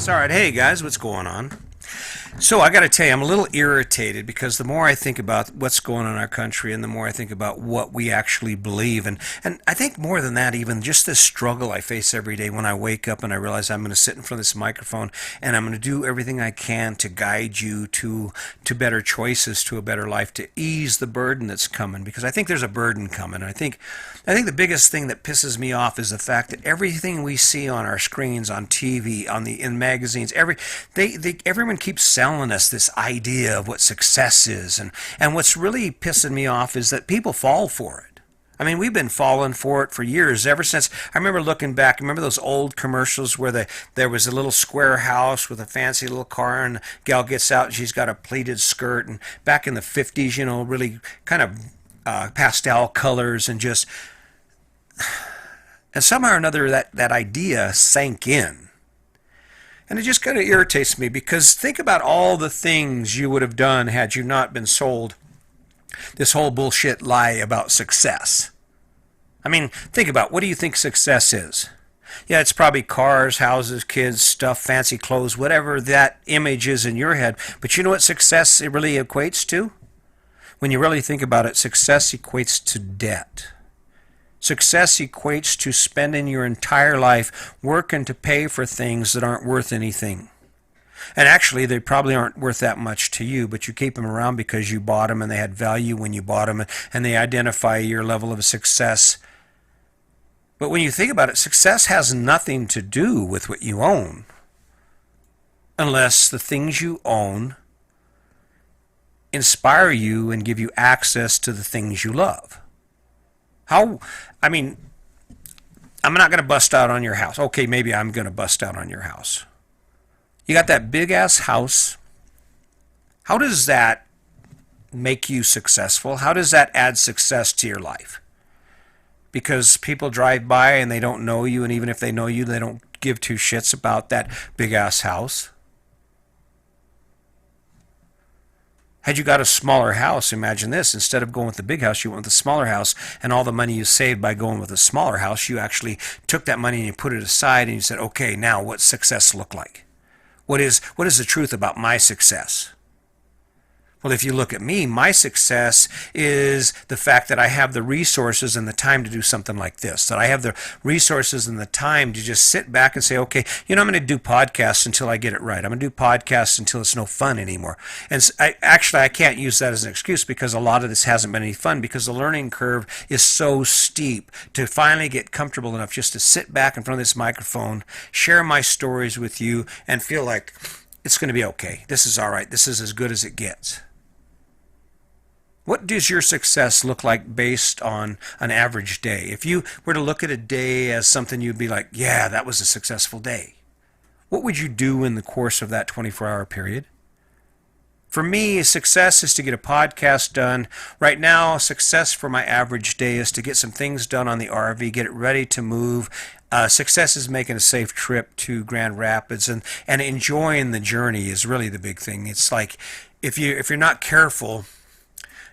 All right, hey guys, what's going on? So I got to tell you, I'm a little irritated because the more I think about what's going on in our country, and the more I think about what we actually believe, and I think more than that, even just this struggle I face every day when I wake up and I realize I'm going to sit in front of this microphone and I'm going to do everything I can to guide you to better choices, to a better life, to ease the burden that's coming. Because I think there's a burden coming. I think the biggest thing that pisses me off is the fact that everything we see on our screens, on TV, in magazines, everyone keeps selling us this idea of what success is, and what's really pissing me off is that people fall for it. I mean, we've been falling for it for years, ever since. I remember looking back. Remember those old commercials where there was a little square house with a fancy little car, and the gal gets out and she's got a pleated skirt. And back in the 50s, really kind of pastel colors, and somehow or another that idea sank in. And it just kind of irritates me because think about all the things you would have done had you not been sold this whole bullshit lie about success. I mean, think about, what do you think success is? Yeah, it's probably cars, houses, kids, stuff, fancy clothes, whatever that image is in your head. But you know what success it really equates to? When you really think about it, success equates to debt. Success equates to spending your entire life working to pay for things that aren't worth anything. And actually, they probably aren't worth that much to you, but you keep them around because you bought them and they had value when you bought them, and they identify your level of success. But when you think about it, success has nothing to do with what you own, unless the things you own inspire you and give you access to the things you love. I mean, I'm not going to bust out on your house. Okay, maybe I'm going to bust out on your house. You got that big ass house. How does that make you successful? How does that add success to your life? Because people drive by and they don't know you, and even if they know you, they don't give two shits about that big ass house. Had you got a smaller house, imagine this, instead of going with the big house, you went with the smaller house, and all the money you saved by going with a smaller house, you actually took that money and you put it aside and you said, okay, now what's success look like? What is the truth about my success? Well, if you look at me, my success is the fact that I have the resources and the time to do something like this, that I have the resources and the time to just sit back and say, okay, I'm going to do podcasts until I get it right. I'm going to do podcasts until it's no fun anymore. And I can't use that as an excuse, because a lot of this hasn't been any fun, because the learning curve is so steep to finally get comfortable enough just to sit back in front of this microphone, share my stories with you, and feel like it's going to be okay. This is all right. This is as good as it gets. What does your success look like based on an average day? If you were to look at a day as something you'd be like, yeah, that was a successful day, what would you do in the course of that 24-hour period? For me, success is to get a podcast done. Right now, success for my average day is to get some things done on the RV, get it ready to move. Success is making a safe trip to Grand Rapids, and enjoying the journey is really the big thing. It's like if you're not careful,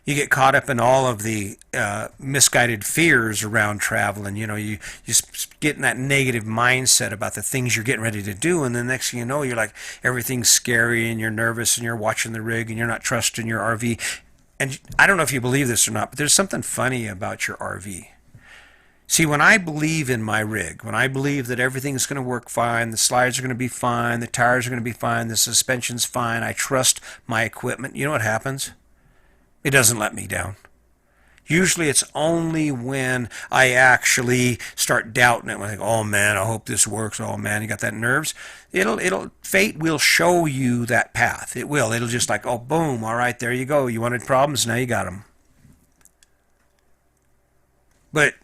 you get caught up in all of the misguided fears around traveling. You just get in that negative mindset about the things you're getting ready to do, and the next thing you know, you're like, everything's scary and you're nervous and you're watching the rig and you're not trusting your RV. And I don't know if you believe this or not, but there's something funny about your RV. See, when I believe in my rig, when I believe that everything's going to work fine, the slides are going to be fine, the tires are going to be fine, the suspension's fine, I trust my equipment, you know what happens? It doesn't let me down. Usually it's only when I actually start doubting it, when I think, oh man, I hope this works, oh man, you got that nerves. Fate will show you that path. It will. It'll just like, oh boom, all right, there you go. You wanted problems, now you got them. But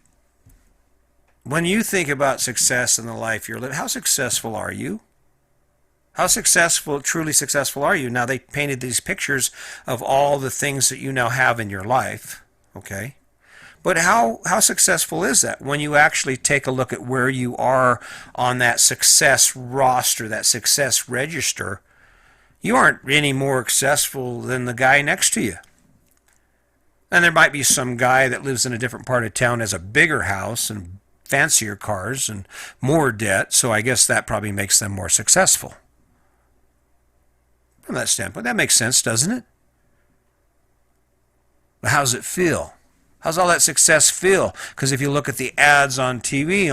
when you think about success in the life you're living, how successful are you? How successful, truly successful are you? Now, they painted these pictures of all the things that you now have in your life, okay? But how successful is that when you actually take a look at where you are on that success roster, that success register? You aren't any more successful than the guy next to you. And there might be some guy that lives in a different part of town, has a bigger house and fancier cars and more debt, so I guess that probably makes them more successful. From that standpoint, that makes sense, doesn't it? But how's it feel? How's all that success feel? Because if you look at the ads on TV,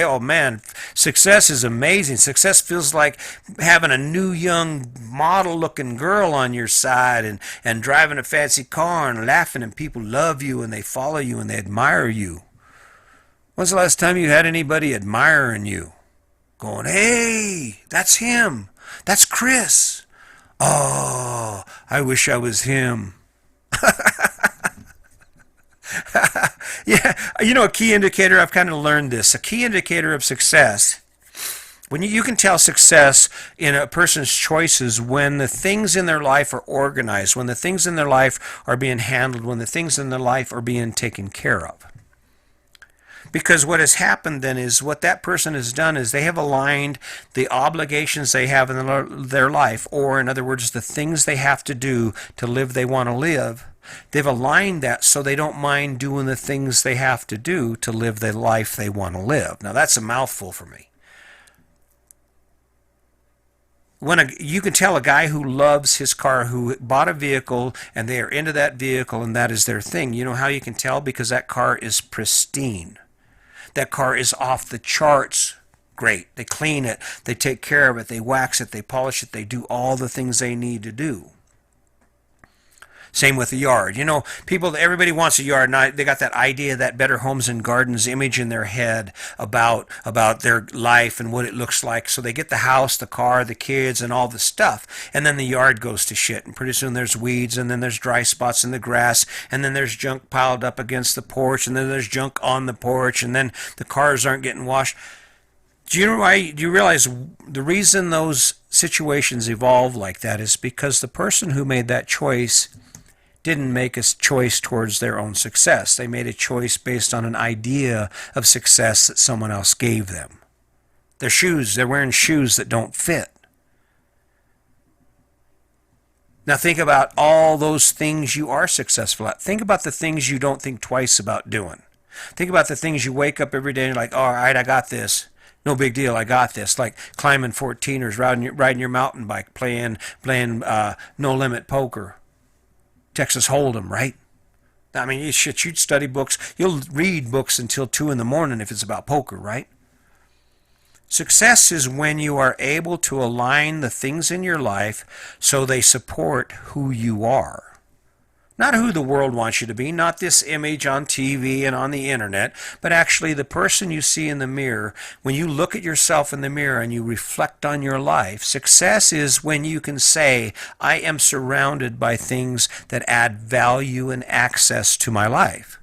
oh man, success is amazing. Success feels like having a new young model looking girl on your side and driving a fancy car and laughing and people love you and they follow you and they admire you. When's the last time you had anybody admiring you? Going, hey, that's him. That's Chris. Oh, I wish I was him. Yeah, a key indicator, I've kind of learned this. A key indicator of success, when you can tell success in a person's choices when the things in their life are organized, when the things in their life are being handled, when the things in their life are being taken care of. Because what has happened then is what that person has done is they have aligned the obligations they have in their life, or in other words, the things they have to do to live they want to live. They've aligned that so they don't mind doing the things they have to do to live the life they want to live. Now that's a mouthful for me. You can tell a guy who loves his car, who bought a vehicle and they are into that vehicle and that is their thing. You know how you can tell? Because that car is pristine. That car is off the charts great. They clean it, they take care of it, they wax it, they polish it, they do all the things they need to do. Same with the yard. Everybody wants a yard. Now they got that idea, that Better Homes and Gardens image in their head about their life and what it looks like. So they get the house, the car, the kids, and all the stuff. And then the yard goes to shit. And pretty soon there's weeds, and then there's dry spots in the grass, and then there's junk piled up against the porch, and then there's junk on the porch, and then the cars aren't getting washed. Do you realize the reason those situations evolve like that is because the person who made that choice didn't make a choice towards their own success. They made a choice based on an idea of success that someone else gave them. They're wearing shoes that don't fit. Now think about all those things you are successful at. Think about the things you don't think twice about doing. Think about the things you wake up every day and you're like, all right, I got this. No big deal, I got this. Like climbing 14ers, riding your mountain bike, playing no limit poker. Texas Hold'em, right? I mean, you'd study books. You'll read books until 2 in the morning if it's about poker, right? Success is when you are able to align the things in your life so they support who you are. Not who the world wants you to be, not this image on TV and on the internet, but actually the person you see in the mirror. When you look at yourself in the mirror and you reflect on your life, success is when you can say, I am surrounded by things that add value and access to my life.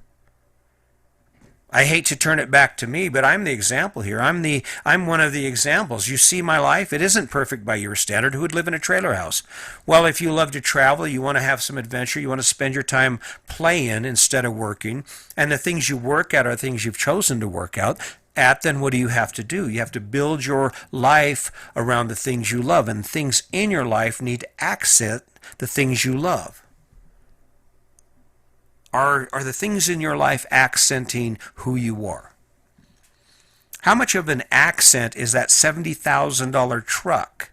I hate to turn it back to me, but I'm the example here. I'm one of the examples. You see my life? It isn't perfect by your standard. Who would live in a trailer house? Well, if you love to travel, you want to have some adventure, you want to spend your time playing instead of working, and the things you work at are things you've chosen to work at, then what do you have to do? You have to build your life around the things you love, and things in your life need to accent the things you love. Are the things in your life accenting who you are? How much of an accent is that $70,000 truck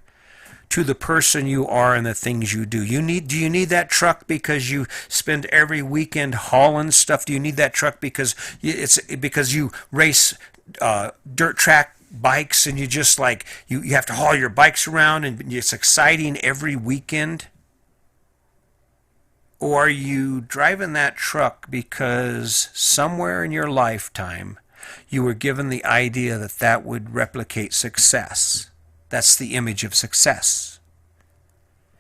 to the person you are and the things you do? Do you need that truck because you spend every weekend hauling stuff? Do you need that truck because you race dirt track bikes and you just you have to haul your bikes around and it's exciting every weekend? Or are you driving that truck because somewhere in your lifetime you were given the idea that would replicate success? That's the image of success.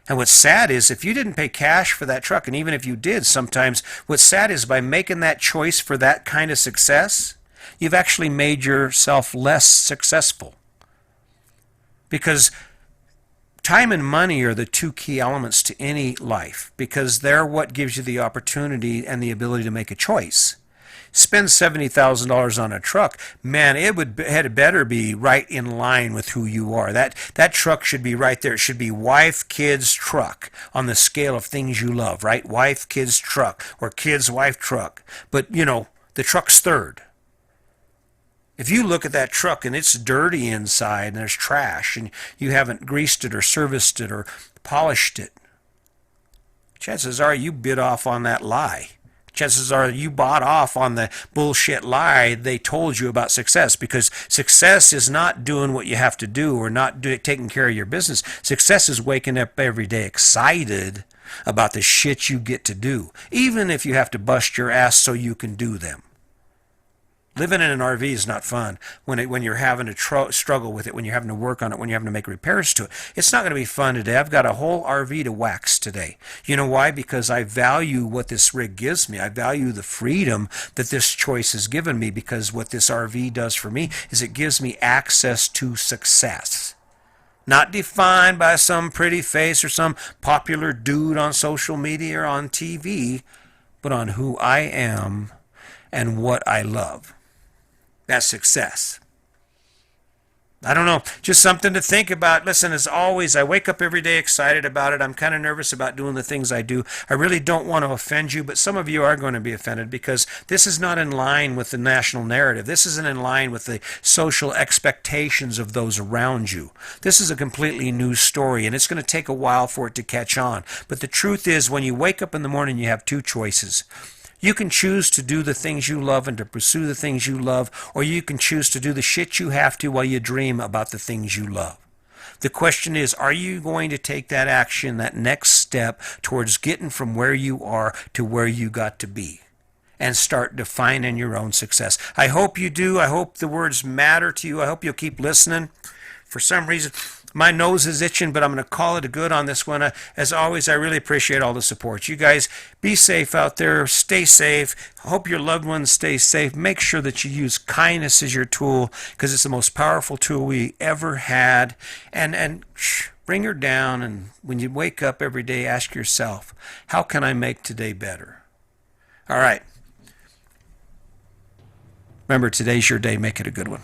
And what's sad is if you didn't pay cash for that truck, and even if you did sometimes, what's sad is by making that choice for that kind of success, you've actually made yourself less successful. Because time and money are the two key elements to any life because they're what gives you the opportunity and the ability to make a choice. Spend $70,000 on a truck, man, it better be right in line with who you are. That truck should be right there. It should be wife, kids, truck on the scale of things you love, right? Wife, kids, truck, or kids, wife, truck. But, the truck's third. If you look at that truck and it's dirty inside and there's trash and you haven't greased it or serviced it or polished it, chances are you bit off on that lie. Chances are you bought off on the bullshit lie they told you about success, because success is not doing what you have to do or not taking care of your business. Success is waking up every day excited about the shit you get to do, even if you have to bust your ass so you can do them. Living in an RV is not fun when you're having to struggle with it, when you're having to work on it, when you're having to make repairs to it. It's not going to be fun today. I've got a whole RV to wax today. You know why? Because I value what this rig gives me. I value the freedom that this choice has given me, because what this RV does for me is it gives me access to success. Not defined by some pretty face or some popular dude on social media or on TV, but on who I am and what I love. That's success. I don't know, just something to think about. Listen, as always, I wake up every day excited about it. I'm kind of nervous about doing the things I do. I really don't want to offend you, but some of you are going to be offended, because this is not in line with the national narrative. This isn't in line with the social expectations of those around you. This is a completely new story, and it's going to take a while for it to catch on. But the truth is, when you wake up in the morning, you have two choices. You can choose to do the things you love and to pursue the things you love, or you can choose to do the shit you have to while you dream about the things you love. The question is, are you going to take that action, that next step towards getting from where you are to where you got to be, and start defining your own success? I hope you do. I hope the words matter to you. I hope you'll keep listening. For some reason, my nose is itching, but I'm going to call it a good on this one. As always, I really appreciate all the support. You guys, be safe out there. Stay safe. Hope your loved ones stay safe. Make sure that you use kindness as your tool, because it's the most powerful tool we ever had. And bring her down. And when you wake up every day, ask yourself, how can I make today better? All right. Remember, today's your day. Make it a good one.